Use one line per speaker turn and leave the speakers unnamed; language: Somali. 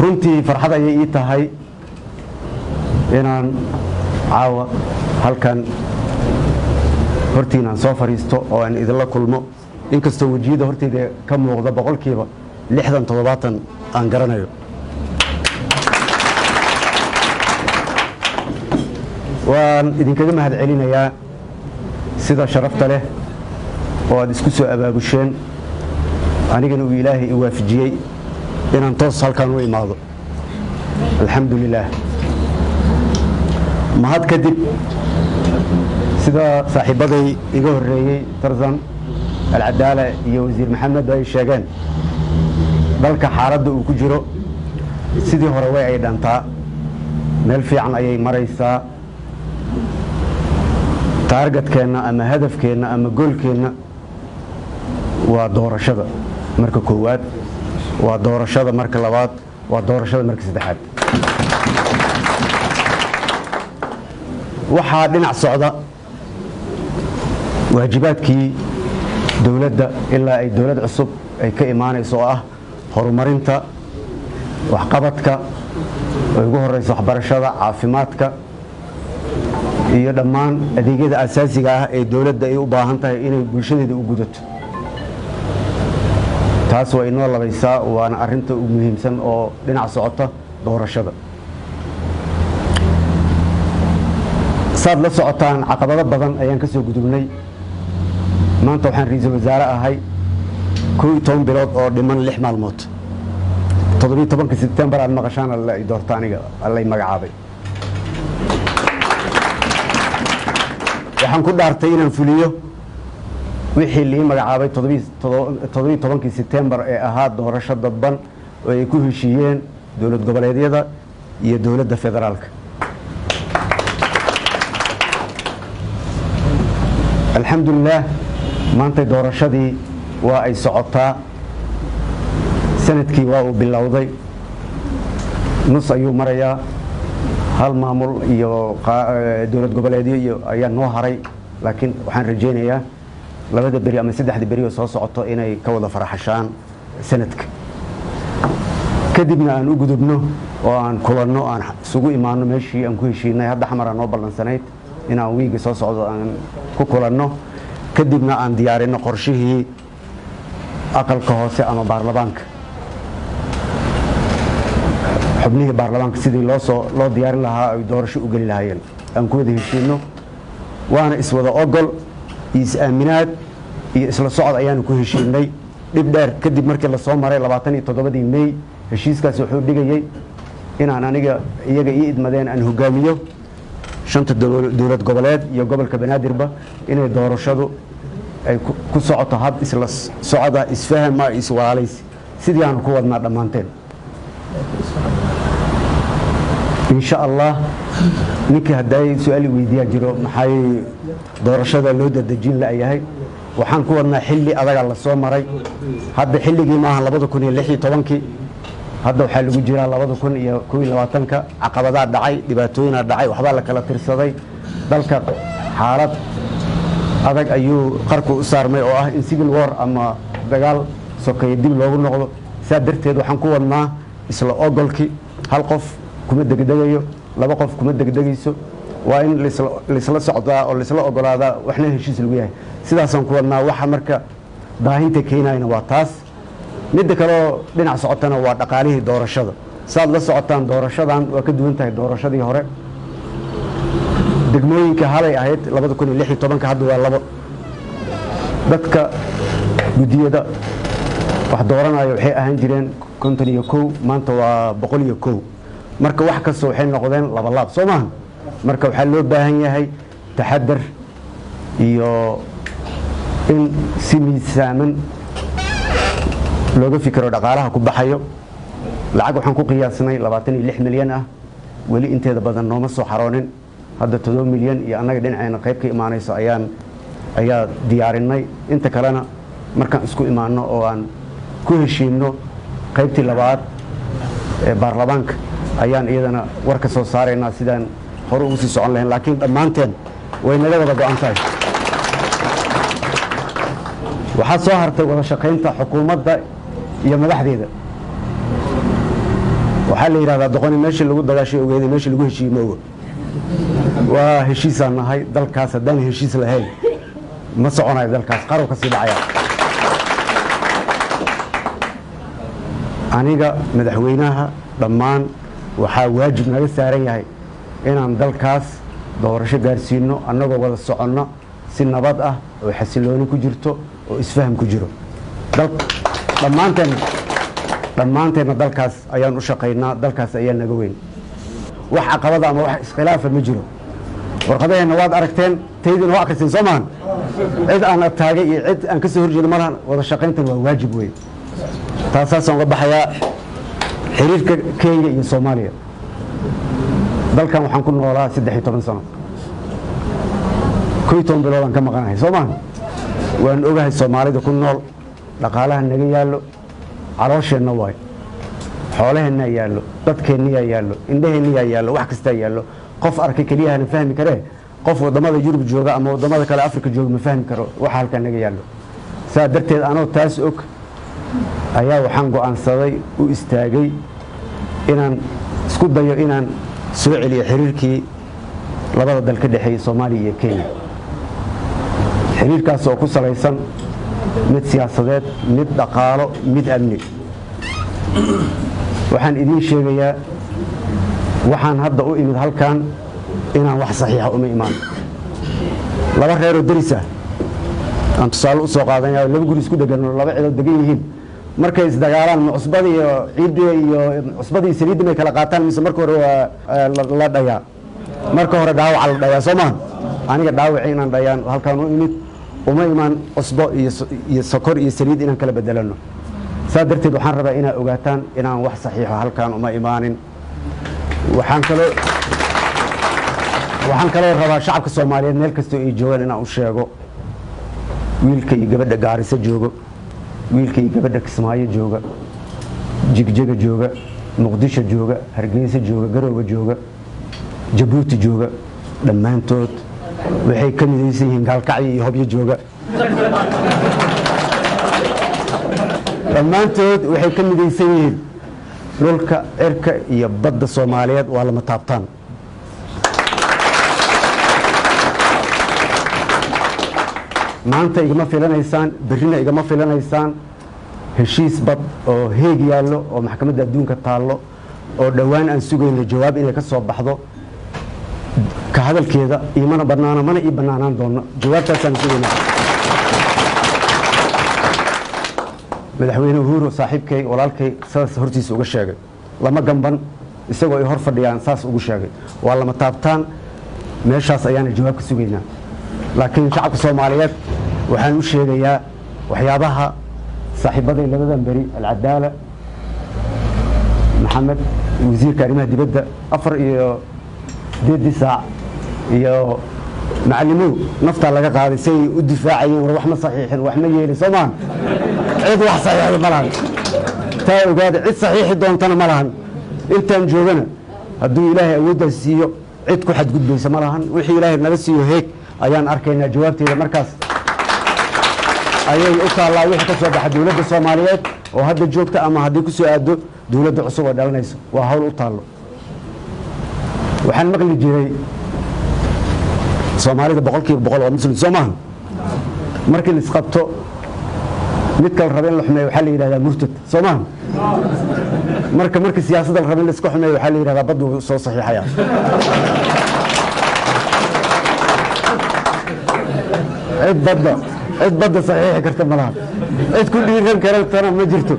runtii farxad ayay ii tahay inaan caawa halkan hortiinaan soo fariisto oo aan idinla kulmo inkastoo wajiyada horteyda ka muuqda boqolkiiba 60-70 aan garanayo waan idinkaga mahad celinayaa sida sharafta leh oo aad isku soo abaabusheen anigana uu ilaahay i waafajiyey inaan toos halkan u imaado alxamdulilah mahad kadib sida saaxiibaday iga horeeyay Tarzan Al-Adaala iyo wasiir Maxamed ay sheegeen dalka xaaladda uu ku jiro sidii hore way ay dhantaa meel fiican ayay maraysaa targetkeena ama hadafkeena ama goolkeena waa doorashada marka koowaad waa doorashada marka labaad waa doorashada marka saddexaad waxaa dhinac socda waajibaadkii dawladda ilaa ay dawlad cusub ay ka imaanayso oo ah horumarinta waxqabadka oo ugu horeyso waxbarashada caafimaadka iyo dhammaan adeegyada asaasiga ah ee dawladda ay u baahan tahay inay bulshadeeda u gudato taas waa inoo labaysaa waana arinta ugu muhiimsan oo dhinac socota doorashada saad la socotaan caqabado badan ayaan ka soo gudubnay maanta waxaan ra'iisul wasaare ahay 11 bilood oo dhiman 6 maalmood 17 September aan maqashaan alla ay doorta aniga alla ay magacaabay waxaan ku dhaartay inaan fuliyo wixii lii magacaabay 17 September ee ahaa doorasho dadban oo ay ku heshiiyeen dawlad goboleedyada iyo dawladda federaalka alxamdulillah maanta doorashadii waa ay socotaa sanadkii waa uu bilowday nus ayuu marayaa hal maamul iyo dawlad goboleedyo iyo ayaa noo haray laakiin waxaan rajaynayaa labada bari ama saddexda bari oo soo socoto inay ka wada faraxashaan sanadka kadibna aan u gudubno oo aan kulanno aan isugu imaano meeshii aan ku heshiinay hadda xamar aan noo ballansanayd inaan wiiga soo socdo aan ku kulanno kadibna aan diyaarino qorshihii aqalka hoose ama baarlamaanka xubnihii baarlamaanka sidii loo diyaarin lahaa ay doorasho u gali lahaayeen aan ku wada heshiino waana iswada ogol is-aaminaad iyo isla socod ayaanu ku heshiinay dhib dheer kadib markii la soo maray 27 May heshiiskaas wuxuu dhigayay inaan aniga iyaga ii idmadeen aan hogaamiyo shanta dawlad goboleed iyo gobolka Banaadirba inay doorashadu ay ku socoto hab isla socda isfaham iswaalays sidii aan ku wadnaa dhamaanteen insha Allah ninka haday su'aali weydiiyaa jiro maxay doorashada loo dadajin la yahay waxaan ku wadnaa xilli adaga la soo maray hadda xilligii maahan 2016 hadda waxa lagu jiraa 2021 caqabadaha dhacay dhibaatooyina dhacay waxba la kala tirsaday dalka xaalad adag ayuu qarku u saarmay oo ah in civil war ama dagaal sokeeye dib loogu noqdo saa darteed waxaan ku wadnaa isla ogolkii hal qof kuma degdegayo laba qof kuma degdegayso waa in la isla socdaa oo la isla ogolaada waxna heshiis lagu yahay sidaasaan ku wadnaa waxa marka baahinta keenayna waa taas mid kale dhinac socotana waa dhaqaalihii doorashada saad la socotaan doorashadan waa ka duwan tahay doorashadii hore degmooyinka halay ahayd 2016 hadda waa labo dadka gudiyada wax dooranayo waxay ahaan jireen 51 maanta waa 101 marka wax kasto waxay noqdeen laba laab Soomaan marka waxa loo baahan yahay taxadar iyo in si miisaaman looga fikiro dhaqaalaha ku baxayo lacag waxaan ku qiyaasnay 26 milyan ah wali inteeda badan nooma soo xaroonin hadda 7 milyan iyo anaga dhinacayna qayb ka imaanayso ayaa diyaarinay inta kalena markaan isku imaano oo aan ku heshiino qaybtii labaad ee baarlamaanka ayaan iyadana war ka soo saaraynaa sidaan hore ugu sii socon lahayn laakiin dhammaanteen way naga wada go'an tahay waxaa soo hartay wada shaqaynta xukuumadda iyo madaxdeeda waxaa la yidhahdaa doqoni meeshii lagu dagaashay ogeeday meeshii lagu heshiiyey ma oga waa heshiisaan nahay dalkaas haddaan heshiis lahayn ma soconayo dalkaas qarow ka sii dhacaya aniga madaxweynaha dhammaan waxaa waajib naga saaran yahay inaan dalkaas doorasho gaarsiino annagoo wada soconno si nabad ah oo xasilooni ku jirto oo isfaham ku jiro dhammaanteenna dalkaas ayaan u shaqaynaa dalkaas ayaa naga weyn wax caqabada ama wax iskhilaafa ma jiro warqadaheenna waad aragteen taydina waa akhriseen soo maahan cid aan ataagay iyo cid aan ka soo horjeedo malahan wada shaqayntan waa waajib wey taasaasaan uga baxayaa xiriirka Kenya iyo Soomaaliya dalkan waxaan ku noolaa 13 sano 11 bilood aan ka maqanahay soo maahan waan ogahay Soomaalida ku nool dhaqaalaha naga yaallo caloosheenna waay xoolaheenna yaallo dadkeenna yaallo indhaheenna yaallo wax kasta yaallo qof arkay kaliya aan fahmi karee qof wadamada Yurub jooga ama wadamada kale Afrika jooga ma fahmi karo waxa halkan naga yaallo saa darteed anoo taas og ayaa waxaan go'aansaday u istaagay inaan isku dayo inaan soo celiyo xiriirkii labada dal ka dhaxeeyay Soomaaliya iyo Kenya xiriirkaas oo ku salaysan mid siyaasadeed mid dhaqaalo mid amni waxaan idin sheegayaa waxaan hadda u imid halkan inaan wax saxiixa uma imaan laba reer oo daris ah aan tusaale u soo qaadanayaa laba guri isku dhagan laba ciido degan yihiin markay isdagaalaan cusbada iyo ciidda iyo cusbada iyo saliidda may kala qaataan mise marka hore waa la dhayaa marka hore dhaawac la dhayaa Soomaan aniga dhaawacay inaan dhayaan halkan u imid uma imaan cusbo iyo sokor iyo saliid inaan kala bedelano saa darteed waxaan rabaa inaa ogaataan inaan wax saxiix ah halkan uma imaanin waxaan kaloo rabaa shacabka Soomaaliyeed meel kasta oo ay joogaan inaan u sheego wiilka iyo gabadha Gaarisa jooga wiilka iyo gabadha Kismaayo jooga Jigjiga jooga Muqdisho jooga Hargeysa jooga Garowe jooga Jabuuti jooga dhammaantood waxay ka midaysan yihiin Gaalkacyo iyo Hobyo jooga dhammaantood waxay ka midaysan yihiin dhulka cirka iyo badda Soomaaliyeed waa lama taabtaan maanta igama filanaysaan berrina igama filanaysaan heshiis bad oo heeg yaallo oo maxkamadda adduunka taallo oo dhowaan aan sugayno jawaab inay ka soo baxdo ka hadalkeeda iimana bannaana mana ii bannaanaan doono jawaabtaasaan sugaynaa madaxweyne Uhuru saaxiibkay walaalkay saas hortiisa uga sheegay lama gamban isagoo ay hor fadhiyaan saas ugu sheegay waa lama taabtaan meeshaas ayaana jawaab ka sugaynaa laakiin shacabka Soomaaliyeed waxaan u sheegayaa waxyaabaha saaxiibaday labadan bari al-Cadaala Maxamed wasiirka arrimaha dibadda 4 iyo 8 saac iyo macallimow nafta laga qaaday say u difaacayeen war wax ma saxiixin wax ma yeelin Soomaan cid wax saxiix ma lahan taa ogaada cid saxiix doontana ma lahan intaan joogana hadduu Ilaahay awoodda siiyo cid ku xadgudbaysa ma lahan wixii Ilaahay naga siiyo heeg ayaan arkaynaa jawaabteeda markaas ayay u taallaa wixii ka soo baxa dawladda Soomaaliyeed oo hadda joogta ama haddii ku soo aado dawladda cusub oo dhalanayso waa hawl u taallo waxaan maqli jiray Soomaalida 100% waa muslim Soomaan markii la isqabto mid kale rabeen la xumeeyo waxa la yiraahdaa murtad Soomaan marka siyaasadda la rabeen la isku xumeeyo waxa la yiraahdaa badu soo saxiixaya cid badda saxiix karta malaha cid ku dhiiran kartana ma jirto